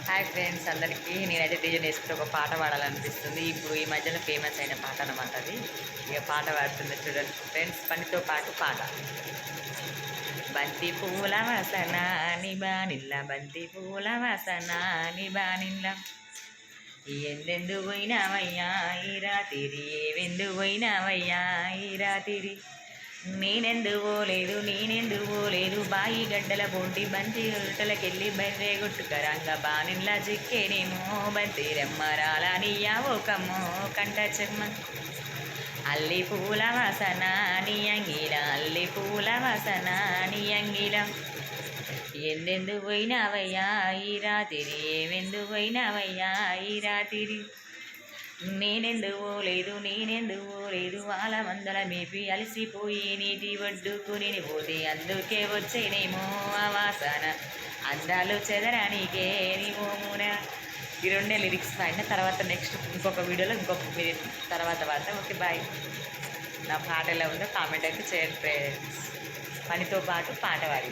Hi friends అందరికీ. నేనైతే DJ వేసుకుంటే ఒక పాట పాడాలనిపిస్తుంది. ఇప్పుడు ఈ మధ్యలో ఫేమస్ అయిన పాట అనమాట అది. ఇక పాట పాడుతుంది చూడండి ఫ్రెండ్స్. పనితో పాటు పాట. బంతి పూల వాసన నిబానిల్ల, బంతి పూల వాసన నిబానిల్ల, ఎందెందు పోయినావయ్యా ఈ రాత్రి, ఏవెందు పోయినావయ్యా ఈ రాత్రి, నేనెందు పోలేదు బాయి గడ్డల బొంటి బంతి గుట్టలకెళ్ళి బర్రె గుట్టుకరంగ బానిల్లా చిక్కేనేమో బంతి రెమ్మరాల నీయావోకమ్మో కంట చెమ్మ, అల్లి పూల వాసన నీ అంగిల, అల్లి పూల వాసన నీ అంగిల, ఎందెందు పోయినావయ్యా ఈ రాత్రి, ఏవెందు పోయినావయ్యా ఈ రాత్రి, నేనెందు పోలేదు వాళ్ళ మందల మేపి అలసిపోయి నీటి ఒడ్డుకుని పోతే అందుకే వచ్చేనేమో ఆ వాసన, అందాలు చెదరానికే నీ మోమున. ఈ రెండే లిరిక్స్ అయిన తర్వాత నెక్స్ట్ ఇంకొక వీడియోలో ఇంకొక తర్వాత ఓకే బాయ్. నా పాట ఎలా ఉందో కామెంట్ అయితే చేయండి ఫ్రెండ్స్. పనితో పాటు పాట పాడి.